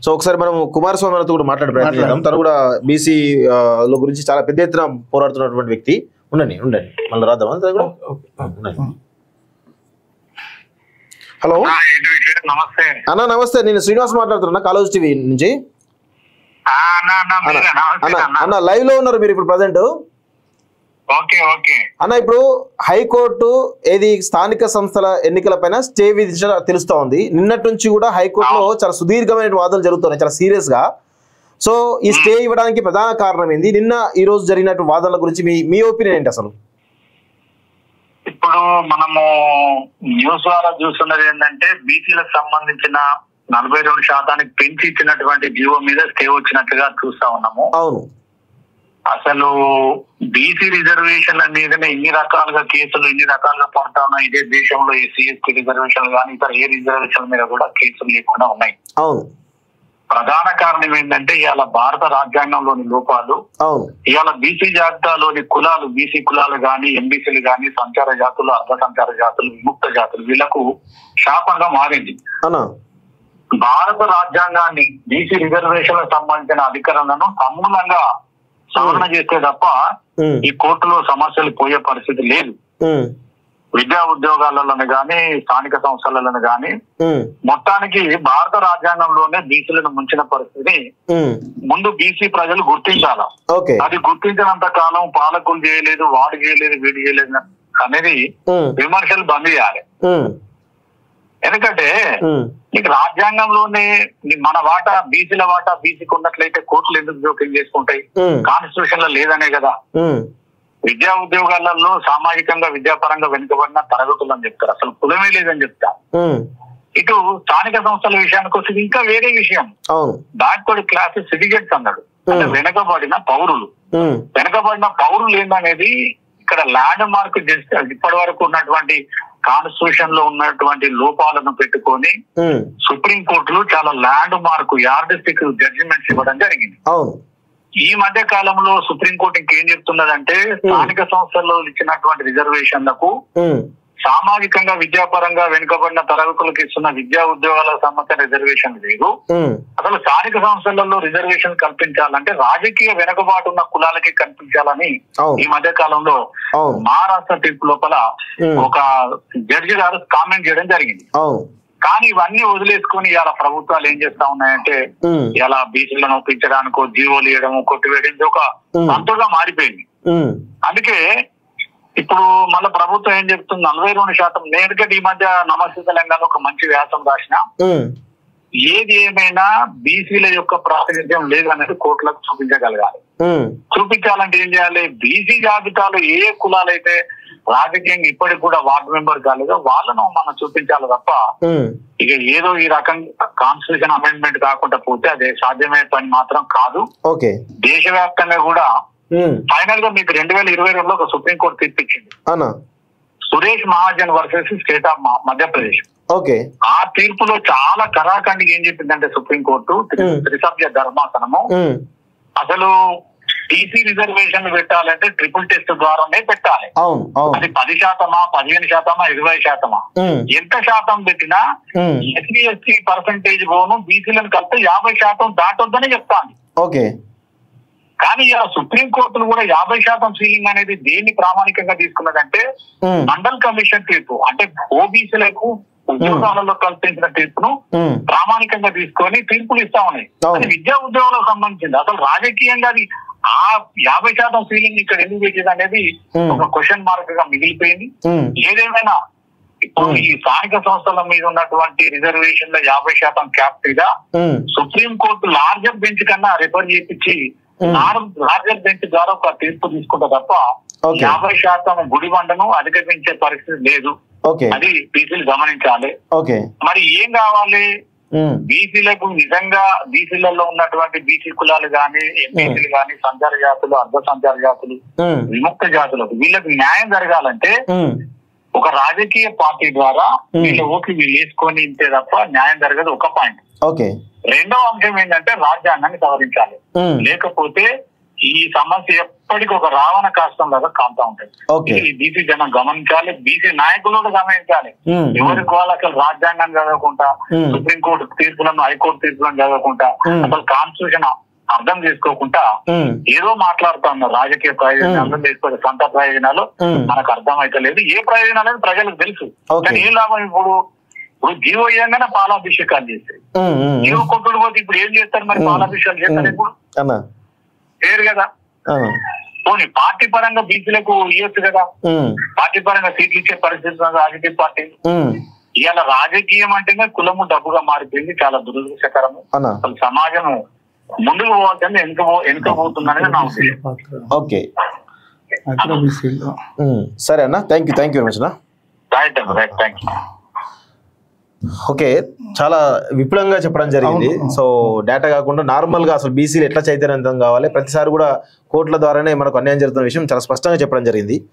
So ఒకసారి మనం కుమారస్వామి గారితో కూడా మాట్లాడే ప్రయత్నం చేద్దాం. తను కూడా బీసీ గురించి చాలా పెద్ద ఎత్తున పోరాడుతున్నటువంటి వ్యక్తి. ఉండండి మళ్ళీ రాద్దామా తను కూడా. హలో అన్న, నమస్తే. నేను శ్రీనివాస్ మాట్లాడుతున్నా కాలేజ్ టీవీ నుంచి. అన్న లైవ్ లో ఉన్నారు మీరు ఇప్పుడు ప్రజెంట్. అన్న ఇప్పుడు హైకోర్టు ఏది స్థానిక సంస్థల ఎన్నికల పైన స్టే విధించడం తెలుస్తా ఉంది. నిన్నటి నుంచి కూడా హైకోర్టులో చాలా సుదీర్ఘమైన వాదనలు జరుగుతున్నాయి, చాలా సీరియస్ గా. సో ఈ స్టే ఇవ్వడానికి ప్రధాన కారణం ఏంది? నిన్న ఈ రోజు జరిగినట్టు వాదనల గురించి మీ ఒపీనియన్ ఏంటి అసలు? ఇప్పుడు మనము న్యూస్ ద్వారా చూస్తున్నది ఏంటంటే బీసీలకు సంబంధించిన 42% పెంచి ఇచ్చినటువంటి జీవో మీద స్టే వచ్చినట్టుగా చూస్తా ఉన్నాము. అవును. అసలు బీసీ రిజర్వేషన్ల మీదనే ఇన్ని రకాలుగా కేసులు ఇన్ని రకాలుగా పడతా ఉన్నాయి. ఇదే దేశంలో ఎస్సీ ఎస్టీ రిజర్వేషన్లు కానీ ఇతర ఏ రిజర్వేషన్ మీద కూడా కేసులు లేకుండా ఉన్నాయి. అవును. ప్రధాన కారణం ఏంటంటే ఇవాళ భారత రాజ్యాంగంలోని లోపాలు, ఇవాళ బీసీ జాబితాలోని కులాలు, బీసీ కులాలు గాని ఎంబీసీలు గాని సంచార జాతులు, అర్ధ సంచార జాతులు, విముక్త జాతులు వీళ్లకు శాపంగా మారింది. భారత రాజ్యాంగాన్ని బీసీ రిజర్వేషన్లకు సంబంధించిన అధికారులను సమూలంగా సవరణ చేస్తే తప్ప ఈ కోర్టులో సమస్యలు పోయే పరిస్థితి లేదు. విద్యా ఉద్యోగాలను గాని స్థానిక సంస్థలను గాని మొత్తానికి భారత రాజ్యాంగంలోనే బీసీలను ముంచిన పరిస్థితిని ముందు బీసీ ప్రజలు గుర్తించాల. అది గుర్తించినంత కాలం పాలకులు చేయలేదు, వాడు చేయలేదు, వీడు చేయలేదు అనేది విమర్శలు బంద్ చేయాలి. ఎందుకంటే నీకు రాజ్యాంగంలోనే మన వాటా బీసీల వాటా బీసీకి ఉన్నట్లయితే కోర్టులు ఎందుకు జోక్యం చేసుకుంటాయి? కాన్స్టిట్యూషన్ లో లేదనే కదా. విద్యా ఉద్యోగాలలో సామాజికంగా విద్యాపరంగా వెనుకబడిన తరగతులు అని చెప్తారు, అసలు కులమే లేదని చెప్తారు. ఇటు స్థానిక సంస్థల విషయానికి వస్తే ఇంకా వేరే విషయం, బ్యాక్వర్డ్ క్లాస్ సిటిజన్స్ అన్నాడు. అంటే వెనుకబడిన పౌరులు ఏందనేది ఇక్కడ ల్యాండ్ మార్క్ చేస్తే ఇప్పటి వరకు ఉన్నటువంటి కాన్స్టిట్యూషన్ లో ఉన్నటువంటి లోపాలను పెట్టుకొని సుప్రీం కోర్టులో చాలా landmark yardstick judgements ఇవ్వడం జరిగింది. ఈ మధ్య కాలంలో సుప్రీంకోర్టు ఇంకేం చెప్తున్నదంటే స్థానిక సంస్థల్లో ఇచ్చినటువంటి రిజర్వేషన్లకు సామాజికంగా విద్యాపరంగా వెనుకబడిన తరగతులకు ఇస్తున్న విద్యా ఉద్యోగాలకు సంబంధించిన రిజర్వేషన్ లేదు. అసలు స్థానిక సంస్థలలో రిజర్వేషన్ కల్పించాలంటే రాజకీయ వెనుకబాటు ఉన్న కులాలకి కల్పించాలని ఈ మధ్య కాలంలో మహారాష్ట్ర తీర్పు లోపల ఒక జడ్జి గారు కామెంట్ చేయడం జరిగింది. కానీ ఇవన్నీ వదిలేసుకుని ఇలా ప్రభుత్వాలు ఏం చేస్తా ఉన్నాయంటే ఇలా బీసీలను ఒప్పించడానికో జీవోలు ఇవ్వడము కొట్టివేయడం ఒక అంతగా మారిపోయింది. అందుకే ఇప్పుడు మళ్ళీ ప్రభుత్వం ఏం చెప్తుంది, 42%. నేను ఈ మధ్య నమస్తే తెలంగాణ ఒక మంచి వ్యాసం రాసిన, ఏది ఏమైనా బీసీల యొక్క ప్రాతినిధ్యం లేదనేది కోర్టులకు చూపించగలగాలి. చూపించాలంటే ఏం చేయాలి? బీసీ జాబితాలో ఏ కులాలైతే రాజకీయంగా ఇప్పటికి కూడా వార్డు మెంబర్ కాలేదో వాళ్ళను మనం చూపించాలి తప్ప ఇక ఏదో ఈ రకంగా కాన్స్టిట్యూషన్ అమెండ్మెంట్ కాకుండా పోతే అదే సాధ్యమయ్యే పని మాత్రం కాదు. దేశవ్యాప్తంగా కూడా ఫైనల్ గా మీకు 2022లో ఒక సుప్రీంకోర్టు తీర్పు ఇచ్చింది, Suresh Mahajan versus state of Madhya Pradesh. ఆ తీర్పులో చాలా కరాఖండిగా ఏం చెప్పిందంటే సుప్రీంకోర్టు త్రిసభ్య ధర్మాసనము అసలు టీసీ రిజర్వేషన్ పెట్టాలంటే ట్రిపుల్ టెస్ట్ ద్వారానే పెట్టాలి. అది 10%, 15%, 20%. ఎంత శాతం పెట్టినా ఎస్సీ ఎస్టీ పర్సెంటేజ్ పోను బీసీలను కలిపితే 50% దాటొద్దని చెప్తాను. కానీ ఇలా సుప్రీంకోర్టులు కూడా 50% సీలింగ్ అనేది దేన్ని ప్రామాణికంగా తీసుకున్నదంటే మండల్ కమిషన్ తీర్పు, అంటే ఓబీసీలకు ఉద్యోగాలలో కల్పించిన తీర్పును ప్రామాణికంగా తీసుకొని తీర్పులు ఇస్తా ఉన్నాయి. అది విద్యా ఉద్యోగాలకు సంబంధించింది. అసలు రాజకీయంగా అది ఆ 50% సీలింగ్ ఇక్కడ ఎందుకు పెట్టింది అనేది ఒక క్వశ్చన్ మార్క్ గా మిగిలిపోయింది. ఏదేమైనా ఇప్పుడు ఈ స్థానిక సంస్థల మీద ఉన్నటువంటి రిజర్వేషన్ లో 50% క్యాప్ మీద సుప్రీం కోర్టు లార్జర్ బెంచ్ కన్నా రిఫర్ చేయించి లార్జర్ బెంచ్ ద్వారా ఒక తీర్పు తీసుకుంటా తప్ప 50% గుడిబండను అధిగమించే పరిస్థితి లేదు. అది బీసీలు గమనించాలి. మరి ఏం కావాలి బీసీలకు? నిజంగా బీసీలలో ఉన్నటువంటి బీసీ కులాలు గాని ఎంబీసీలు గాని సంచార జాతులు, అర్ధ సంచార జాతులు, విముక్త జాతులకు వీళ్ళకి న్యాయం జరగాలంటే ఒక రాజకీయ పార్టీ ద్వారా వీళ్ళ ఓట్లు వీళ్ళు వేసుకొని ఇంతే తప్ప న్యాయం జరగదు. ఒక పాయింట్. రెండవ అంశం ఏంటంటే రాజ్యాంగాన్ని సవరించాలి. లేకపోతే ఈ సమస్య ఎప్పటికీ ఒక రావణ కాష్టం లాగా కాంతా ఉంటాయి. ఈ బీసీ జనం గమనించాలి, బీసీ నాయకులు కూడా గమనించాలి. ఎవరికి వాళ్ళు అసలు రాజ్యాంగం చదవకుండా, సుప్రీంకోర్టు తీర్పులను, హైకోర్టు తీర్పులను చదవకుండా, అసలు కాన్స్టిట్యూషన్ అర్థం చేసుకోకుండా ఏదో మాట్లాడుతా ఉన్నారు. రాజకీయ ప్రయోజనాలు అర్థం చేసుకోవాలి, సొంత ప్రయోజనాలు మనకు అర్థం అయితే లేదు. ఏ ప్రయోజనాలు అనేది ప్రజలకు తెలుసు. కానీ ఏం లాభం? ఇప్పుడు జీవో ఇయ్యంగానే పాలాభిషేకాలు చేస్తారు. జీవో కొట్టుడు పోతే ఇప్పుడు ఏం చేస్తారు? మరి పాలాభిషేకాలు చేస్తారు ఇప్పుడు లేరు కదా. పోనీ పార్టీ పరంగా బీసీలకు ఇవ్వచ్చు కదా, పార్టీ పరంగా సీట్లు ఇచ్చే పరిస్థితి రాజకీయ పార్టీ. ఇవాళ రాజకీయం అంటేనే కులము డబ్బుగా మారిపోయింది. చాలా దురదృష్టకరము. అసలు సమాజము ముందుకు పోవాల్సింది వెనుక పోతుందనేది నా ఉద్దేశం. ఓకే, సరే అన్న, థ్యాంక్ యూ వెరీ మచ్ అన్న. Right, thank you. ఓకే, చాలా విపులంగా చెప్పడం జరిగింది. సో డేటా కాకుండా నార్మల్ గా అసలు బీసీలు ఎట్లా చైతన్యవంతం కావాలి, ప్రతిసారి కూడా కోర్టుల ద్వారానే మనకు అన్యాయం జరుగుతున్న విషయం చాలా స్పష్టంగా చెప్పడం జరిగింది.